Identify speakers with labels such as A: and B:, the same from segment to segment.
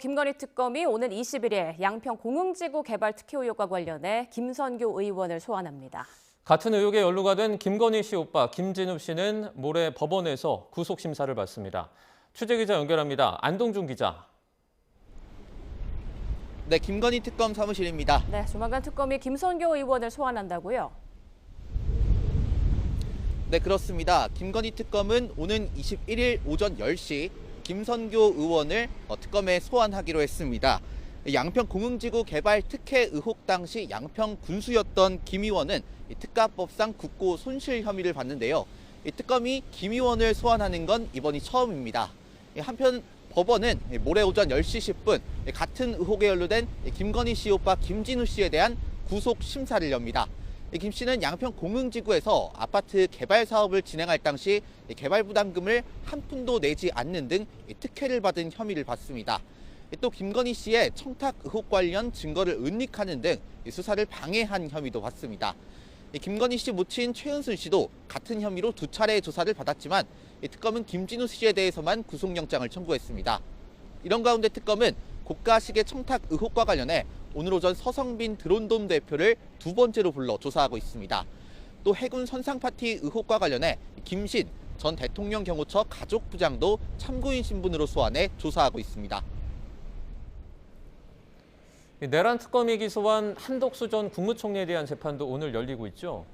A: 김건희 특검이 오는 21일 양평 공흥지구 개발 특혜 의혹과 관련해 김선교 의원을 소환합니다.
B: 같은 의혹에 연루가 된 김건희 씨 오빠 김진우 씨는 모레 법원에서 구속심사를 받습니다. 취재기자 연결합니다. 안동준 기자.
C: 네, 김건희 특검 사무실입니다.
A: 네, 조만간 특검이 김선교 의원을 소환한다고요?
C: 네, 그렇습니다. 김건희 특검은 오는 21일 오전 10시 김선교 의원을 특검에 소환하기로 했습니다. 양평 공흥지구 개발 특혜 의혹 당시 양평 군수였던 김 의원은 특가법상 국고 손실 혐의를 받는데요. 특검이 김 의원을 소환하는 건 이번이 처음입니다. 한편 법원은 모레 오전 10시 10분 같은 의혹에 연루된 김건희 씨 오빠 김진우 씨에 대한 구속 심사를 엽니다. 김 씨는 양평 공흥지구에서 아파트 개발 사업을 진행할 당시 개발 부담금을 한 푼도 내지 않는 등 특혜를 받은 혐의를 받습니다. 또 김건희 씨의 청탁 의혹 관련 증거를 은닉하는 등 수사를 방해한 혐의도 받습니다. 김건희 씨 모친 최은순 씨도 같은 혐의로 2차례 조사를 받았지만 특검은 김진우 씨에 대해서만 구속영장을 청구했습니다. 이런 가운데 특검은 고가식의 청탁 의혹과 관련해 오늘 오전 서성빈 드론돔 대표를 2번째로 불러 조사하고 있습니다. 또 해군 선상파티 의혹과 관련해 김신 전 대통령 경호처 가족부장도 참고인 신분으로 소환해 조사하고 있습니다.
B: 내란 특검이 기소한 한덕수 전 국무총리에 대한 재판도 오늘 열리고 있죠?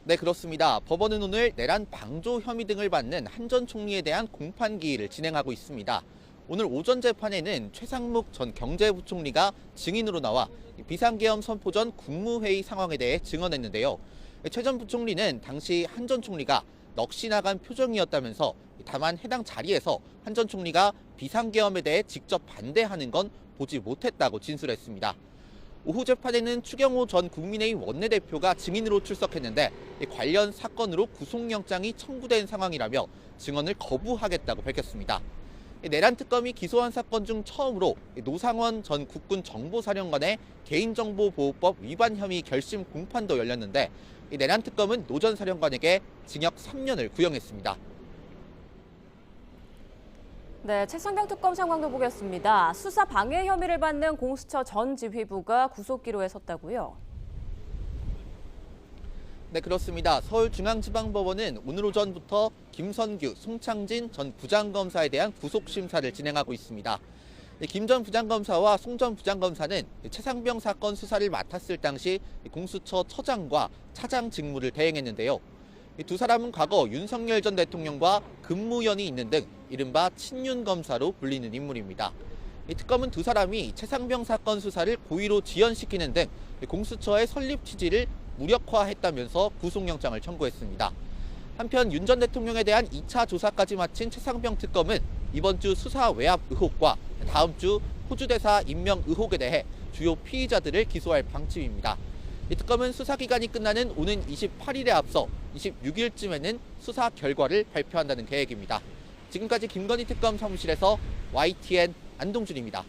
C: 네, 그렇습니다. 법원은 오늘 내란 방조 혐의 등을 받는 한 전 총리에 대한 공판 기일을 진행하고 있습니다. 오늘 오전 재판에는 최상목 전 경제부총리가 증인으로 나와 비상계엄 선포 전 국무회의 상황에 대해 증언했는데요. 최 전 부총리는 당시 한 전 총리가 넋이 나간 표정이었다면서 다만 해당 자리에서 한 전 총리가 비상계엄에 대해 직접 반대하는 건 보지 못했다고 진술했습니다. 오후 재판에는 추경호 전 국민의힘 원내대표가 증인으로 출석했는데 관련 사건으로 구속영장이 청구된 상황이라며 증언을 거부하겠다고 밝혔습니다. 내란 특검이 기소한 사건 중 처음으로 노상원 전 국군 정보사령관의 개인정보보호법 위반 혐의 결심 공판도 열렸는데 내란 특검은 노 전 사령관에게 징역 3년을 구형했습니다.
A: 네, 최상병 특검 상황도 보겠습니다. 수사 방해 혐의를 받는 공수처 전 지휘부가 구속기로에 섰다고요?
C: 네, 그렇습니다. 서울중앙지방법원은 오늘 오전부터 김선규, 송창진 전 부장검사에 대한 구속심사를 진행하고 있습니다. 김 전 부장검사와 송 전 부장검사는 최상병 사건 수사를 맡았을 당시 공수처 처장과 차장 직무를 대행했는데요. 두 사람은 과거 윤석열 전 대통령과 근무연이 있는 등 이른바 친윤검사로 불리는 인물입니다. 특검은 두 사람이 최상병 사건 수사를 고의로 지연시키는 등 공수처의 설립 취지를 무력화했다면서 구속영장을 청구했습니다. 한편 윤 전 대통령에 대한 2차 조사까지 마친 최상병 특검은 이번 주 수사 외압 의혹과 다음 주 호주 대사 임명 의혹에 대해 주요 피의자들을 기소할 방침입니다. 이 특검은 수사 기간이 끝나는 오는 28일에 앞서 26일쯤에는 수사 결과를 발표한다는 계획입니다. 지금까지 김건희 특검 사무실에서 YTN 안동준입니다.